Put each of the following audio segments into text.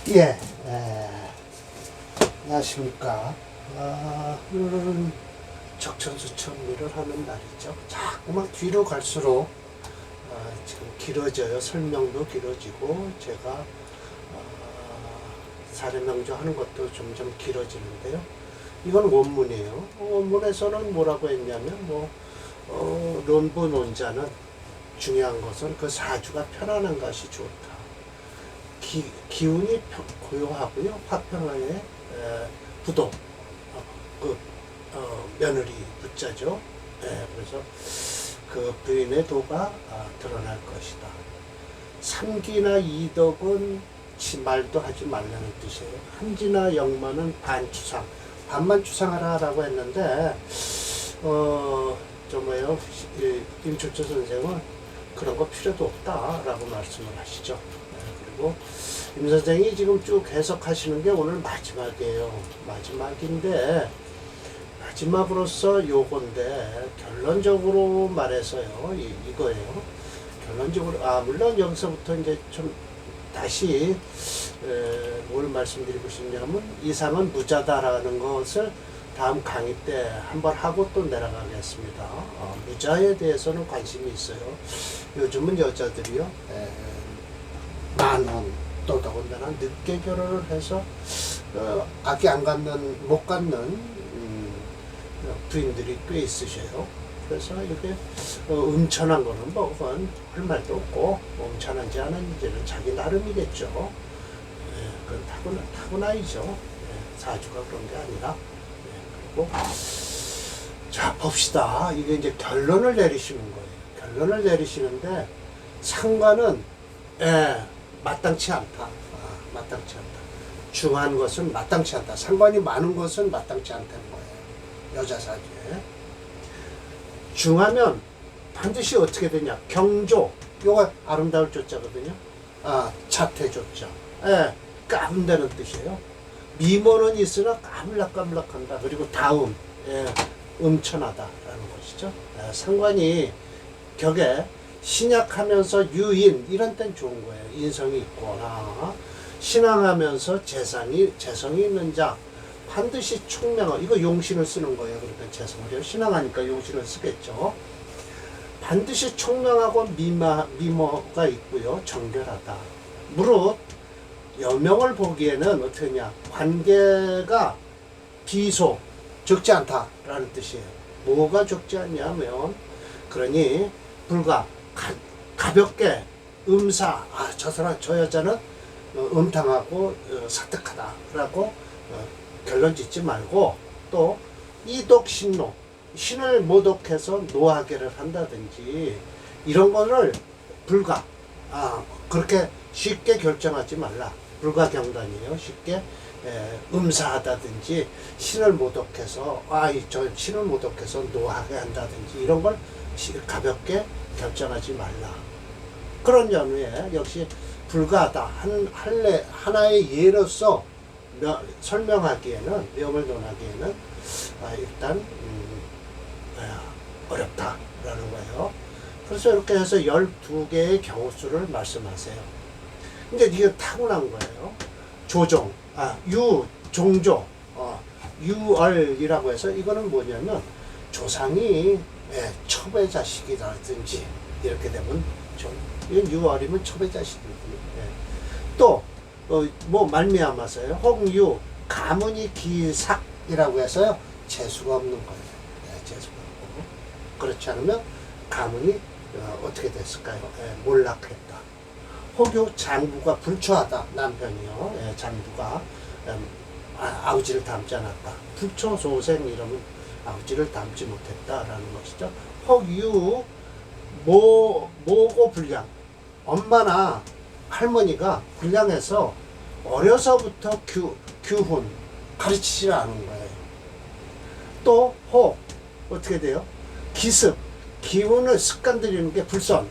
예, 안녕하십니까. 오늘은 적천수 천리를 하는 날이죠. 자꾸만 뒤로 갈수록 지금 길어져요. 설명도 길어지고 제가 사례명조 하는 것도 점점 길어지는데요. 이건 원문이에요. 원문에서는 뭐라고 했냐면 논부 논자는 중요한 것은 그 사주가 편안한 것이 좋다. 기운이 고요하고요. 화평하에 부도 며느리 부자죠. 그래서 그 부인의 도가 드러날 것이다. 삼기나 이덕은 말도 하지 말라는 뜻이에요. 한지나 영만은 반추상, 반만 추상하라라고 했는데 임초초 선생은 그런 거 필요도 없다라고 말씀을 하시죠. 그리고 임 선생이 지금 쭉 해석하시는 게 오늘 마지막이에요. 마지막인데 마지막으로서 요건데 결론적으로 말해서요. 이거예요. 결론적으로 물론 여기서부터 이제 좀 다시 뭘 말씀드리고 싶냐면 이상은 무자다라는 것을 다음 강의 때 한번 하고 또 내려가겠습니다. 무자에 대해서는 관심이 있어요. 요즘은 여자들이요. 만원 또 더군다나 늦게 결혼을 해서 아기 못 갖는 부인들이 꽤 있으셔요. 그래서 이렇게 음천한 거는 그건 할 말도 없고 음천한지 안 한지는 자기 나름이겠죠. 그건 타고나이죠. 사주가 그런 게 아니라. 그리고 자 봅시다. 이게 이제 결론을 내리시는 거예요. 결론을 내리시는데 상관은 마땅치 않다. 마땅치 않다. 중한 것은 마땅치 않다. 상관이 많은 것은 마땅치 않다는 거예요. 여자 사주에. 중하면 반드시 어떻게 되냐. 경조. 요거 아름다울 조자거든요. 자태조자. 까분다는 뜻이에요. 미모는 있으나 까물락까물락한다. 그리고 다음. 음천하다라는 것이죠. 상관이 격에 신약하면서 유인 이런 땐 좋은 거예요. 인성이 있거나 신앙하면서 재성이 있는 자 반드시 총명하고 이거 용신을 쓰는 거예요. 그러니까 재성을 신앙하니까 용신을 쓰겠죠. 반드시 총명하고 미모가 있고요. 정결하다. 무릇 여명을 보기에는 어떻게 냐 관계가 비소 적지 않다라는 뜻이에요. 뭐가 적지 않냐면 그러니 불과 가볍게 음사 저 여자는 음탕하고 사특하다라고 결론 짓지 말고 또 이독신노 신을 모독해서 노하게를 한다든지 이런 거를 불가 그렇게 쉽게 결정하지 말라. 불가경단이에요. 쉽게 음사하다든지 신을 모독해서 저 신을 모독해서 노하게 한다든지 이런 걸 가볍게 결정하지 말라. 그런 연후에 역시 불가하다. 하나의 예로서 설명하기에는 명을 논하기에는 일단 어렵다라는 거예요. 그래서 이렇게 해서 12개의 경우수를 말씀하세요. 근데 이게 타고난 거예요. 조종, 종조, 유얼이라고 해서 이거는 뭐냐면 조상이 첩의 자식이라든지 이렇게 되면 이건 유얼이면 첩의 자식이거든요. 또 말미암아서요. 홍유 가문이 기삭이라고 해서요. 재수가 없는 거예요. 재수가 없고 그렇지 않으면 가문이 어떻게 됐을까요? 몰락했다. 혹유 장부가 불초하다. 남편이요. 장부가 아우지를 닮지 않았다. 불초소생 이러면 아우지를 닮지 못했다라는 것이죠. 혹유 모고 불량. 엄마나 할머니가 불량해서 어려서부터 규훈 가르치지 않은 거예요. 또 혹 어떻게 돼요? 기습 기운을 습관 들이는 게 불선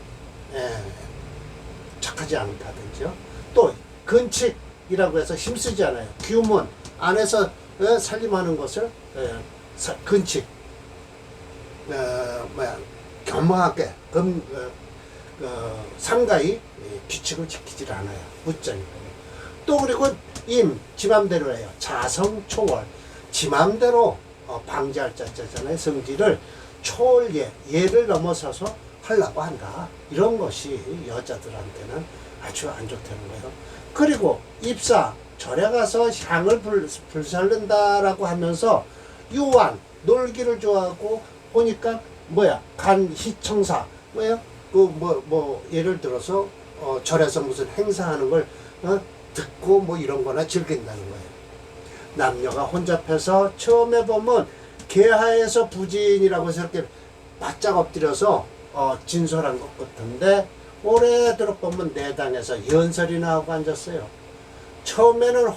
착하지 않다든지요. 또 근칙이라고 해서 힘쓰지 않아요. 규문 안에서 살림하는 것을 근칙 겸허하게 삼가히 규칙을 지키질 않아요. 묻자니까요. 또 그리고 지 맘대로 해요. 자성 초월. 지 맘대로 방지할 자자잖아요. 성질을 초월예, 예를 넘어서서 하려고 한다. 이런 것이 여자들한테는 아주 안 좋다는 거예요. 그리고 입사, 절에 가서 향을 불살른다라고 하면서 유한, 놀기를 좋아하고 보니까 간희청사, 예를 들어서 절에서 무슨 행사하는 걸 듣고 이런 거나 즐긴다는 거예요. 남녀가 혼잡해서 처음에 보면 계하에서 부진이라고 해서 이렇게 바짝 엎드려서 진솔한 것 같은데 오래 들어보면 내당에서 연설이나 하고 앉았어요. 처음에는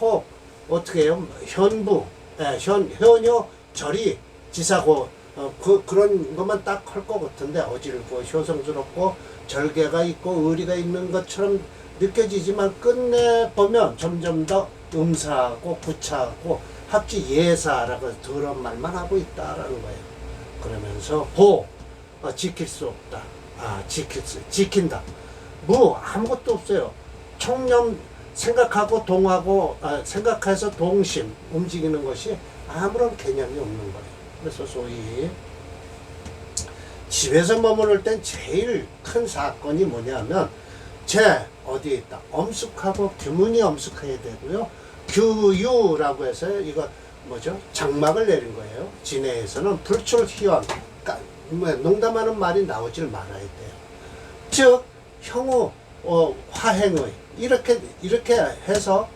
어떻게 해요? 현부, 현효, 절이, 지사고, 그런 것만 딱 할 것 같은데 어질고 효성스럽고 절개가 있고 의리가 있는 것처럼 느껴지지만 끝내 보면 점점 더 음사하고 구차하고 합치 예사라고 더러운 말만 하고 있다라는 거예요. 그러면서 지킬 수 없다. 지킨다. 아무것도 없어요. 총념 생각하고 생각해서 동심 움직이는 것이 아무런 개념이 없는 거예요. 그래서 소위 집에서 머무를 땐 제일 큰 사건이 뭐냐면 어디에 있다. 엄숙하고 규문이 엄숙해야 되고요. 규유라고 해서 이거 장막을 내린 거예요. 진해에서는 불출희원, 농담하는 말이 나오질 말아야 돼요. 즉 형우 화행의 이렇게 해서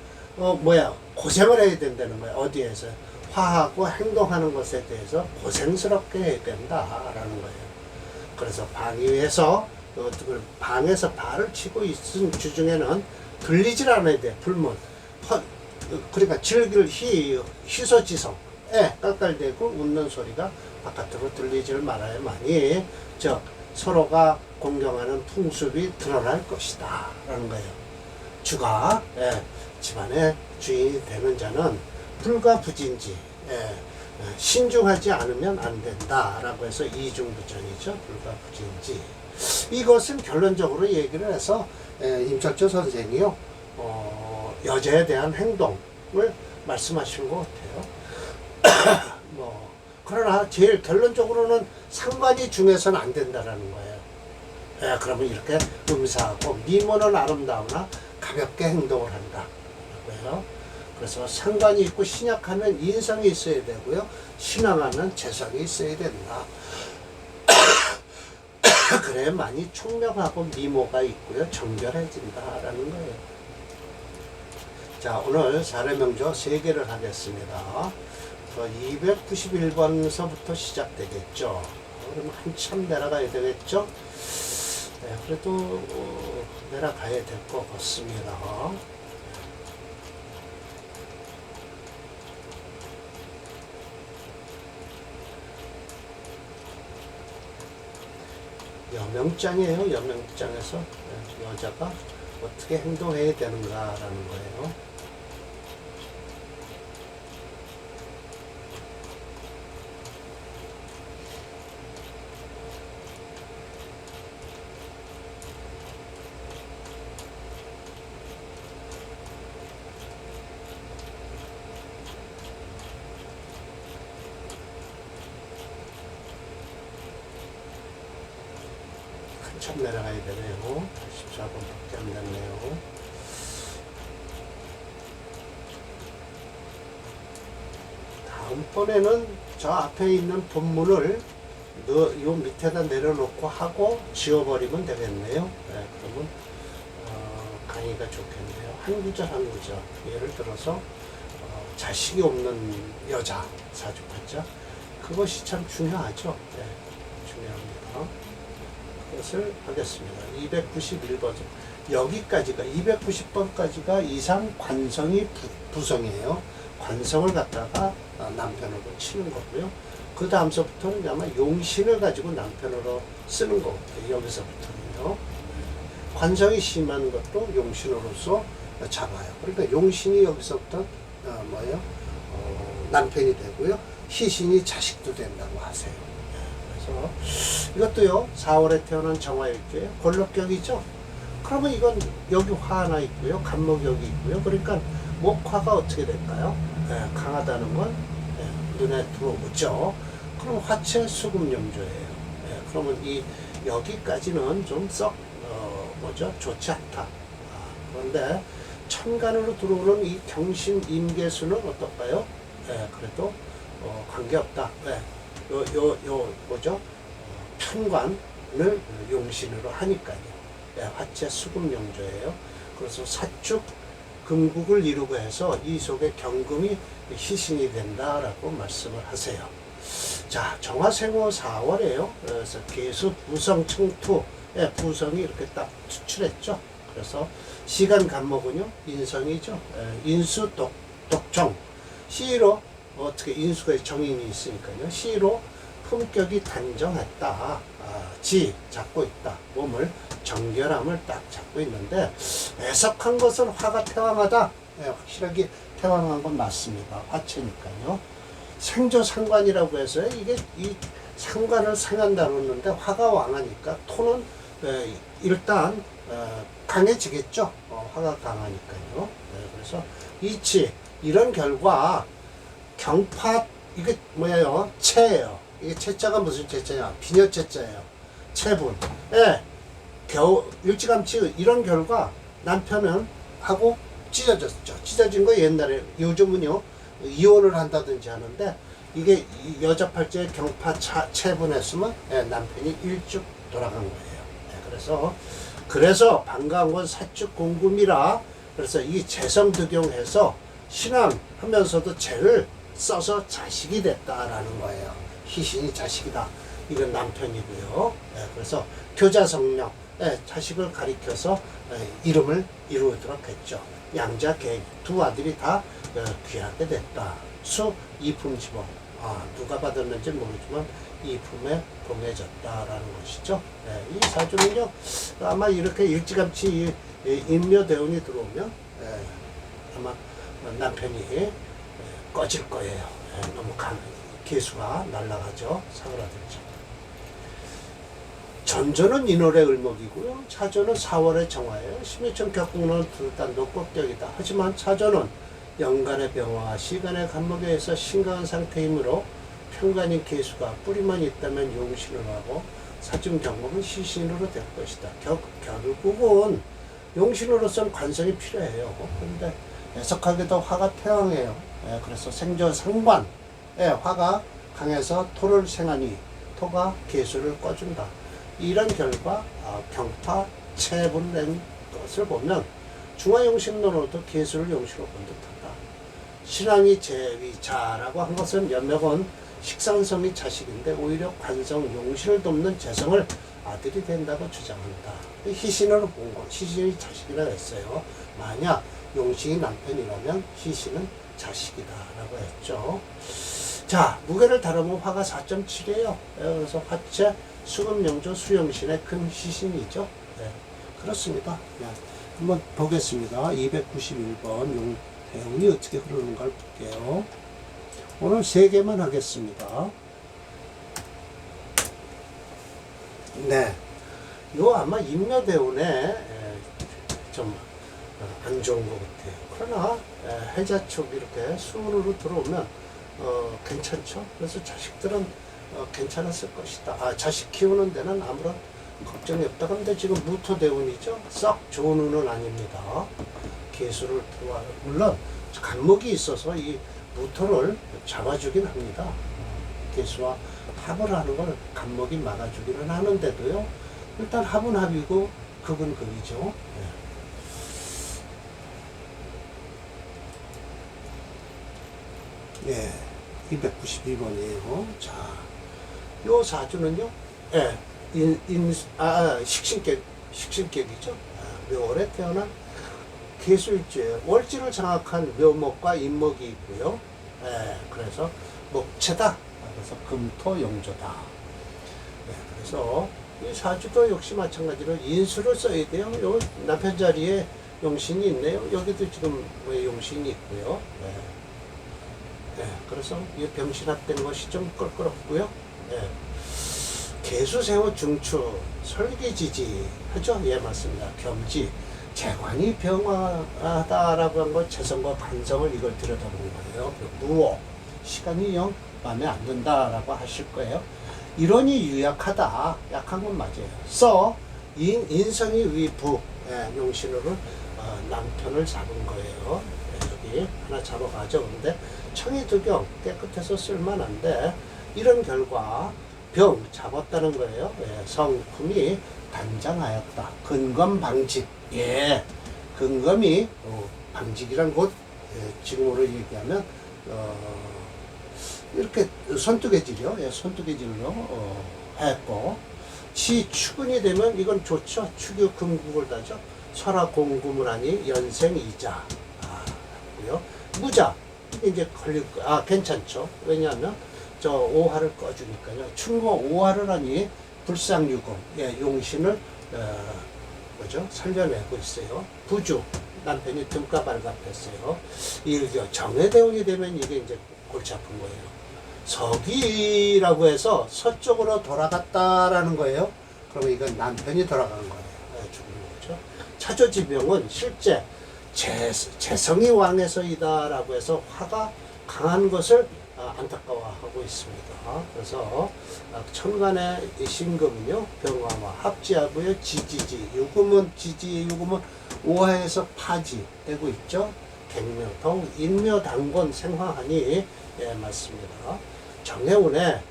고생을 해야 된다는 거예요. 어디에서 화하고 행동하는 것에 대해서 고생스럽게 해야 된다라는 거예요. 그래서 방위에서 방에서 발을 치고 있은 주중에는 들리질 않아야 돼. 불문. 그러니까 즐길 희소지성, 깔깔대고 웃는 소리가 바깥으로 들리질 말아야만이 서로가 공경하는 풍습이 드러날 것이다 라는 거예요. 주가 집안의 주인이 되는 자는 불가부진지 신중하지 않으면 안 된다라고 해서 이중부전이죠. 불가부진지. 이것은 결론적으로 얘기를 해서 임철조 선생이요 여자에 대한 행동을 말씀하신 것 같아요. 그러나 제일 결론적으로는 상관이 중에서는 안 된다라는 거예요. 그러면 이렇게 음사하고 미모는 아름다우나 가볍게 행동을 한다. 그래서 상관이 있고 신약하면 인성이 있어야 되고요. 신앙하면 재성이 있어야 된다. 그래야만이 총명하고 미모가 있고요. 정결해진다라는 거예요. 자, 오늘 사례명조 3개를 하겠습니다. 291번서부터 시작되겠죠. 그러면 한참 내려가야 되겠죠. 그래도 내려가야 될 것 같습니다. 여명장이에요. 여명장에서 여자가 어떻게 행동해야 되는가라는 거예요. 한참 내려가야 되네요. 14번밖에 안 됐네요. 다음번에는 저 앞에 있는 본문을 요 밑에다 내려놓고 하고 지워버리면 되겠네요. 그러면 강의가 좋겠네요. 한 구절 한 구절. 예를 들어서 자식이 없는 여자 사주팔자, 그것이 참 중요하죠. 중요합니다. 그것을 하겠습니다. 291번 여기까지가 290번까지가 이상 관성이 부성이에요. 관성을 갖다가 남편으로 치는 거고요. 그 다음서부터는 아마 용신을 가지고 남편으로 쓰는 거고요. 여기서부터는요. 관성이 심한 것도 용신으로서 잡아요. 그러니까 용신이 여기서부터 남편이 되고요. 희신이 자식도 된다고 하세요. 그래서 이것도요, 4월에 태어난 정화일주에 권록격이죠. 그 그러면 이건 여기 화 하나 있고요. 간목이 여기 있고요. 그러니까 목화가 어떻게 될까요? 강하다는 건 눈에 들어오죠. 그럼 화채 수금영조예요. 그러면 이 여기까지는 좀 썩 좋지 않다. 그런데 천간으로 들어오는 이 경신 임계수는 어떨까요? 그래도 관계없다. 편관을 용신으로 하니까요. 화채 수금영조예요. 그래서 사축 금국을 이루고 해서 이 속에 경금이 희신이 된다라고 말씀을 하세요. 자, 정화생호 4월에요. 그래서 계수 부성 청투, 부성이 이렇게 딱 추출했죠. 그래서 시간 간목은요, 인성이죠. 인수 독정. 시로 어떻게 인수가 정인이 있으니까요. 시로 품격이 단정했다. 지 잡고 있다. 몸을 정결함을 딱 잡고 있는데 해석한 것은 화가 태왕하다. 확실하게 태왕한 건 맞습니다. 화체니까요. 생조상관이라고 해서 이게 이 상관을 상한 다뤘는데 화가 왕하니까 토는 일단 강해지겠죠. 화가 강하니까요. 그래서 이치 이런 결과 경파 이게 뭐예요? 체예요. 이게 체자가 무슨 체자냐? 비녀체자예요. 체분. 겨우 일찌감치 이런 결과 남편은 하고 찢어졌죠. 찢어진 거 옛날에 요즘은요 이혼을 한다든지 하는데 이게 여자 팔자에 경파 체분했으면 남편이 일찍 돌아간 거예요. 그래서 반가운 건 사축 공금이라 그래서 이 재성득용해서 신앙하면서도 죄를 써서 자식이 됐다라는 거예요. 희신이 자식이다. 이건 남편이고요. 그래서 교자성령 자식을 가리켜서 이름을 이루도록 했죠. 양자 계획 두 아들이 다 귀하게 됐다. 수 이품지복 누가 받았는지 모르지만 이품에 봉해졌다라는 것이죠. 이 사주는요 아마 이렇게 일찌감치 인묘대운이 들어오면 아마 남편이 꺼질 거예요. 너무 개수가 날아가죠. 사그라들죠. 전조는 인월의 을목이고요. 차조는 4월의 정화예요. 심해천 격국론은 둘 다 녹곡격이다. 하지만 차조는 연간의 병화와 시간의 간목에 의해서 심각한 상태이므로 편관인 개수가 뿌리만 있다면 용신으로 하고 사중 경목은 시신으로 될 것이다. 결국은 용신으로서는 관성이 필요해요. 그런데 해석하기도 화가 태왕해요. 그래서 생조상관 화가 강해서 토를 생하니 토가 개수를 꺼준다. 이런 결과 경파 체분된 것을 보면 중화용신론으로도 개수를 용신으로 본 듯하다. 신앙이 제위자라고 한 것은 연맥은 식상성이 자식인데 오히려 관성 용신을 돕는 재성을 아들이 된다고 주장한다. 희신으로 본 것, 희신이 자식이라 했어요. 만약 용신이 남편이라면 희신은 자식이다라고 했죠. 자, 무게를 다루면 화가 4.7이에요. 그래서 화채 수금영조 수영신의 큰 희신이죠. 그렇습니다. 한번 보겠습니다. 291번 용대운이 어떻게 흐르는가 볼게요. 오늘 3개만 하겠습니다. 네. 요 아마 임묘대운에 좀 안 좋은 것 같아요. 그러나 해자축 이렇게 수운으로 들어오면 괜찮죠. 그래서 자식들은 괜찮았을 것이다. 자식 키우는 데는 아무런 걱정이 없다. 그런데 지금 무토대운이죠. 썩 좋은 운은 아닙니다. 개수를 들어와 물론 간목이 있어서 이 무토를 잡아주긴 합니다. 개수와 합을 하는 걸 간목이 막아주기는 하는데도요. 일단 합은 합이고 극은 극이죠. 292번이에요. 자, 요 사주는요, 식신격이죠. 묘월에 태어난 개수일주예요. 월지를 장악한 묘목과 인목이 있고요. 그래서 목체다. 그래서 금토용조다. 그래서 이 사주도 역시 마찬가지로 인수를 써야 돼요. 요 남편 자리에 용신이 있네요. 여기도 지금 용신이 있고요. 그래서 이 병신합된 것이 좀 껄끄럽고요. 개수세호 중추 설기지지 하죠. 예, 맞습니다. 겸지 재관이 병화하다라고 한 건 재성과 관성을 이걸 들여다본 거예요. 무오 시간이 영 마음에 안 든다라고 하실 거예요. 이론이 유약하다, 약한 건 맞아요. 인성이 위부, 예, 용신으로 남편을 잡은 거예요. 예, 여기 하나 잡아가죠. 근데 청이두경 깨끗해서 쓸만한데 이런 결과 병 잡았다는 거예요. 예, 성품이 단장하였다. 근검 방직. 예, 근검이 방직이란 곳, 예, 지금으로 얘기하면 이렇게 손뜨개질이요. 예, 손뜨개질로 했고, 치 축운이 되면 이건 좋죠. 축유 금국을 다죠. 설화 공금을 하니 연생이자. 고요. 무자 이게 이제 걸릴 거. 괜찮죠. 왜냐하면 저 오화를 꺼주니까요. 충고 오화를 하니 불상유금, 예, 용신을 뭐죠? 살려내고 있어요. 부주 남편이 등가 발갑했어요. 일교 정해대운이 되면 이게 이제 골치 아픈 거예요. 서기라고 해서 서쪽으로 돌아갔다라는 거예요. 그러면 이건 남편이 돌아간 거예요. 죽은 거죠. 차조지병은 실제 재성이 왕에서이다라고 해서 화가 강한 것을 안타까워하고 있습니다. 그래서 천간의 신금은요, 병화와 합지하고요, 지지지, 유금은 지지, 유금은 오화에서 파지되고 있죠. 갱묘통, 인묘당곤 생화하니, 예, 맞습니다. 정해운에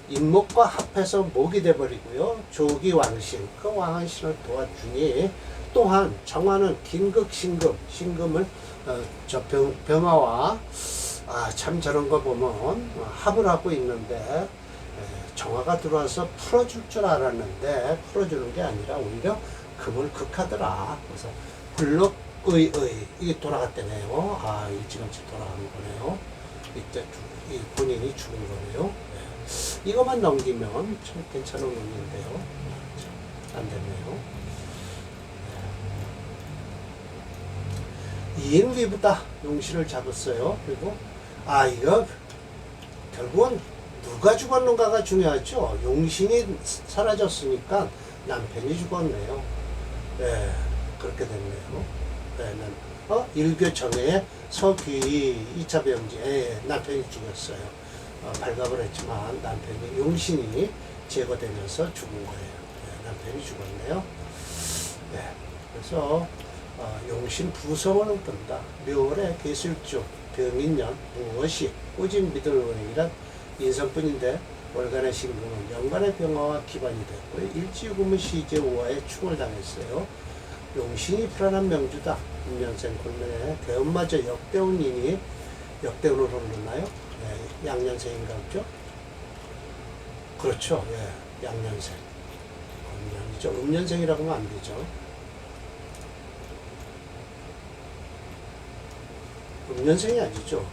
인목과 합해서 목이 돼버리고요. 조기 왕신, 그 왕신을 도와주니, 또한 정화는 긴극 신금을 병화와 참 저런 거 보면 합을 하고 있는데 정화가 들어와서 풀어줄 줄 알았는데 풀어주는 게 아니라 오히려 금을 극하더라. 그래서 불록의 이게 돌아갔대네요. 일찌감치 돌아가는 거네요. 이때 이 본인이 죽은 거네요. 네. 이것만 넘기면 참 괜찮은 운인데요. 안 됐네요. 이인위부다 용신을 잡았어요. 그리고 이거 결국은 누가 죽었는가가 중요하죠. 용신이 사라졌으니까 남편이 죽었네요. 네, 그렇게 됐네요. 네, 일교 정해에 서귀 2차 병지, 남편이 죽었어요. 발각을 했지만 남편이 용신이 제거되면서 죽은 거예요. 네, 남편이 죽었네요. 네, 그래서 용신 부성을 얻는다. 묘월의 계술주 병인년 무엇이 꾸진 믿을원이란 인성뿐인데 월간의 신금은 연간의 병화와 기반이 됐고요. 일지유금은 시제 우화에 충을 당했어요. 용신이 불안한 명주다. 인년생 골면에 대운마저 역대운이니 역대운으로 흐르나요? 네, 양년생인가 보죠? 그렇죠. 예, 양년생. 골면이죠. 음년생이라고 하면 안 되죠. 음년생이 아니죠.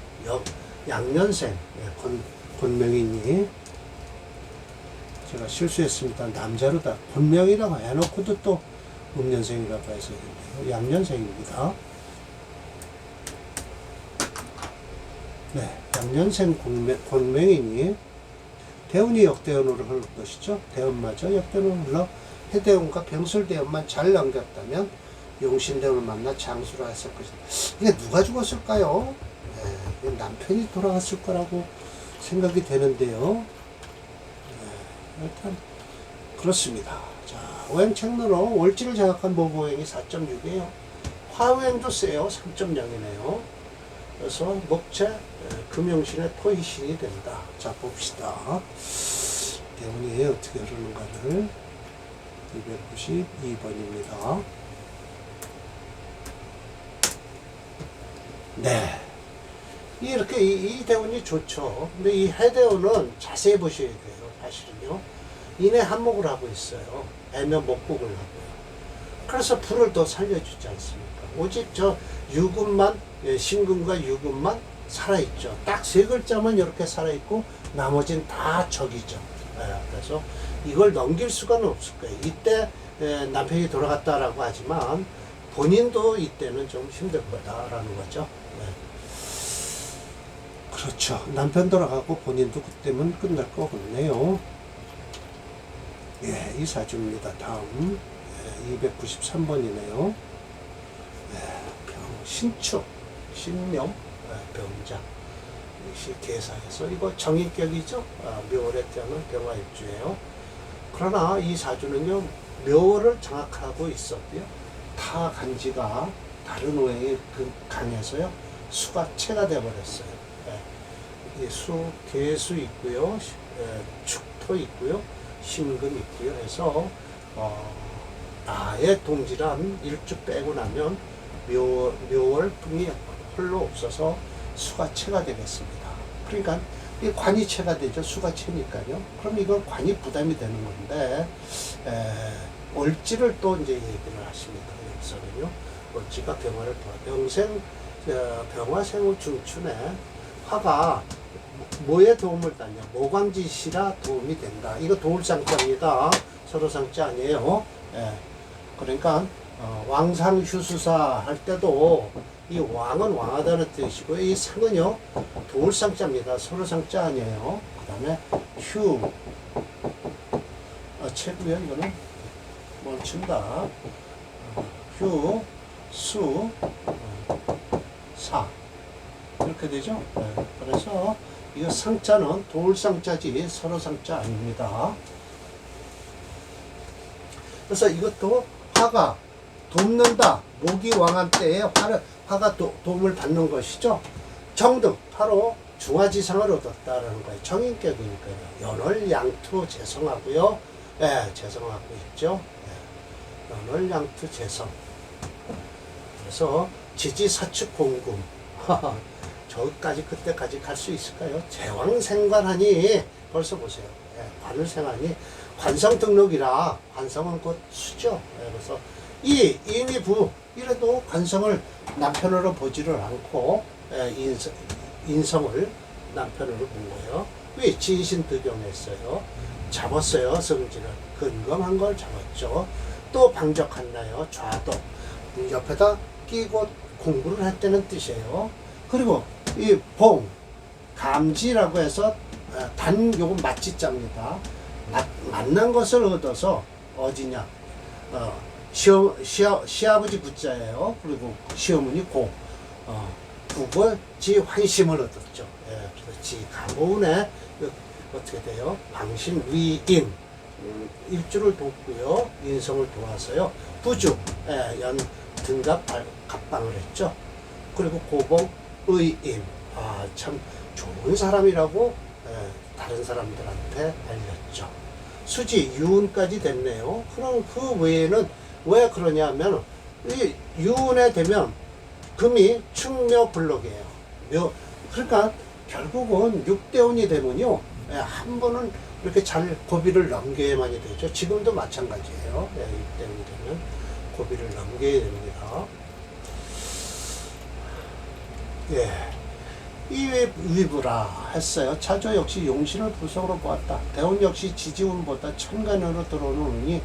양년생. 예, 권명이니. 제가 실수했습니다. 남자로다. 권명이라고 해놓고도 또 음년생이라고 해서 양년생입니다. 네, 양년생 권명이니 대운이 역대운으로 흐를 것이죠. 대운마저 역대운으로 흘러 해대운과 병술대운만 잘 넘겼다면 용신대운을 만나 장수를 했을 것이다. 이게 누가 죽었을까요? 네, 남편이 돌아갔을 거라고 생각이 되는데요. 네, 일단 그렇습니다. 자, 오행책로로 월지를 장악한 모고행이 4.6이에요. 화오행도 세요. 3.0이네요. 그래서 목재 금용신의 토희신이 된다. 자, 봅시다. 대운이 어떻게 흐르는가를 292번입니다. 네. 이렇게 이 대운이 좋죠. 근데 이 해대운은 자세히 보셔야 돼요. 사실은요. 인해 한목을 하고 있어요. 애면 목복을 하고요. 그래서 불을 더 살려주지 않습니까? 오직 저 유금만, 신금과 유금만 살아있죠. 딱 세 글자만 이렇게 살아있고 나머지는 다 적이죠. 그래서 이걸 넘길 수가 없을 거예요. 이때 남편이 돌아갔다라고 하지만 본인도 이때는 좀 힘들 거다라는 거죠. 그렇죠. 남편 돌아가고 본인도 그때면 끝날 것 같네요. 예, 이 사주입니다. 다음 293번이네요. 신축, 신명, 병자. 이것이 계사에서 이거 정인격이죠. 묘월의 태어난 병화일주예요. 그러나 이 사주는요, 묘월을 장악하고 있었고요. 타 간지가 다른 오행이 강해서요, 수가 체가 되어버렸어요. 이 수, 개수 있고요, 축토 있고요, 신금 있고요 해서 나의 동지란 일주 빼고 나면 묘월금이 홀로 없어서 수가 체가 되겠습니다. 그러니까 이 관이 체가 되죠. 수가 체니까요. 그럼 이건 관이 부담이 되는 건데 월지를 또 이제 얘기를 하십니다. 여기서는요. 월지가 병화를 병화 생후 중춘에 화가 뭐에 도움을 받냐? 모광지시라 도움이 된다. 이거 도울상자입니다. 서로상자 아니에요. 그러니까 왕상휴수사 할 때도 이 왕은 왕하다는 뜻이고 이 상은요 도울상자입니다. 서로상자 아니에요. 그 다음에 최고요. 이거는 멈춘다. 수, 사 이렇게 되죠. 그래서 이 상자는 도울상자지 서로상자 아닙니다. 그래서 이것도 화가 돕는다. 목이 왕한 때에 화가 도움을 받는 것이죠. 정등, 바로 중화지상을 얻었다라는 거예요. 정인격이니까요. 연월양투 재성하고요. 재성하고 있죠. 연월양투 재성. 그래서 지지사축 공금. 저기까지 그때까지 갈 수 있을까요? 제왕생관하니 벌써 보세요. 관을 생하니 관성 등록이라 관성은 곧 수죠. 그래서 이 인이 부 이래도 관성을 남편으로 보지를 않고 인성을 남편으로 본 거예요. 왜 진신 득용했어요? 잡았어요. 성질을 근검한 걸 잡았죠. 또 방적한나요? 좌도 옆에다 끼고 공부를 했다는 뜻이에요. 그리고 이 봉 감지라고 해서 단 요건 맞지자입니다. 만난 것을 얻어서 어디냐? 시아버지 부자예요. 그리고 시어머니 부고 지 환심을 얻었죠. 그래서 지 가모운에 어떻게 돼요? 방신 위임 일주를 돕고요. 인성을 도와서요. 부주 연 등갑 갑방을 했죠. 그리고 고봉 의임 참 좋은 사람이라고 다른 사람들한테 알렸죠. 수지 유운까지 됐네요. 그럼 그 외에는 왜 그러냐면 이 유운에 되면 금이 충묘불록이에요. 그러니까 결국은 6대운이 되면요 한 번은 이렇게 잘 고비를 넘겨야만이 되죠. 지금도 마찬가지예요. 6대운이 되면 고비를 넘겨야 됩니다. 이 위부라 했어요. 차조 역시 용신을 부석으로 보았다. 대운 역시 지지운보다 천간으로 들어오는 운이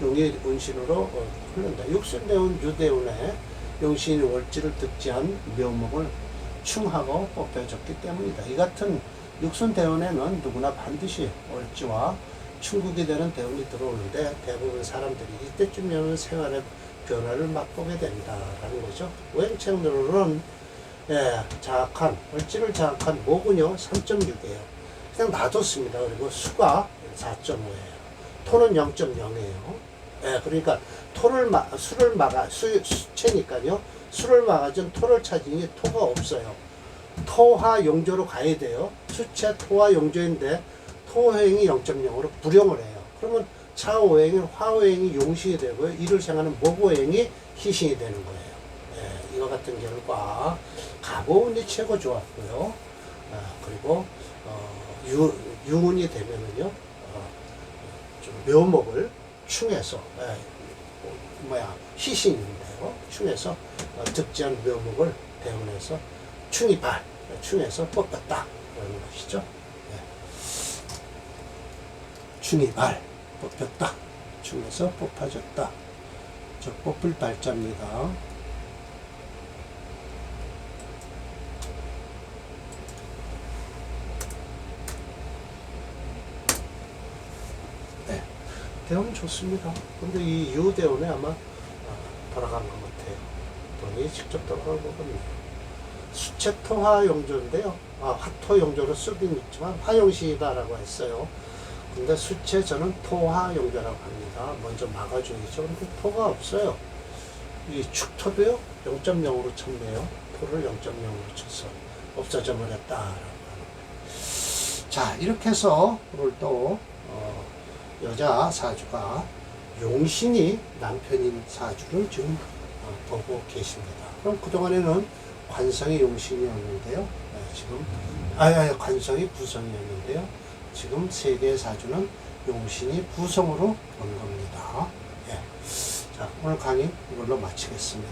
용의 운신으로 흐른다. 육순대운 유대운에 용신이 월지를 득지한 묘목을 충하고 뽑혀졌기 때문이다. 이 같은 육순대운에는 누구나 반드시 월지와 충국이 되는 대운이 들어오는데 대부분 사람들이 이때쯤이면 생활의 변화를 맛보게 된다라는 거죠. 오행책으로는 장악한 월지를 장악한 목은요 3.6이에요. 그냥 놔뒀습니다. 그리고 수가 4.5예요. 토는 0.0이에요. 그러니까 수를 막아 수체니까요. 수를 막아준 토를 찾으니 토가 없어요. 토화 용조로 가야 돼요. 수체 토화 용조인데 토호행이 0.0으로 불용을 해요. 그러면 차오행이 화오행이 용신이 되고요. 이를 생하는 목오행이 희신이 되는 거예요. 이와 같은 결과 가보운이 최고 좋았고요. 그리고 유운이 되면은요 좀 묘목을 충해서 희신인데요. 충해서 득지한 묘목을 대운해서 충해서 뽑았다 그런 것이죠. 충이발 뽑혔다. 충해서 뽑아졌다. 저 뽑을 발자입니다. 대운 좋습니다. 근데 이 유대운에 아마 돌아간 것 같아요. 돈이 직접 돌아간 것 같네요. 수채토화 용조인데요. 화토 용조로 쓰긴 있지만 화용시다라고 했어요. 근데 수채 저는 토화 용조라고 합니다. 먼저 막아줘야죠. 근데 토가 없어요. 이 축토도요 0.0으로 쳤네요. 토를 0.0으로 쳐서 없어져 버렸다. 자, 이렇게 해서 오늘 또 여자 사주가 용신이 남편인 사주를 지금 보고 계십니다. 그럼 그동안에는 관성이 용신이었는데요. 지금 관성이 부성이었는데요. 지금 세 개의 사주는 용신이 부성으로 온 겁니다. 예. 자, 오늘 강의 이걸로 마치겠습니다.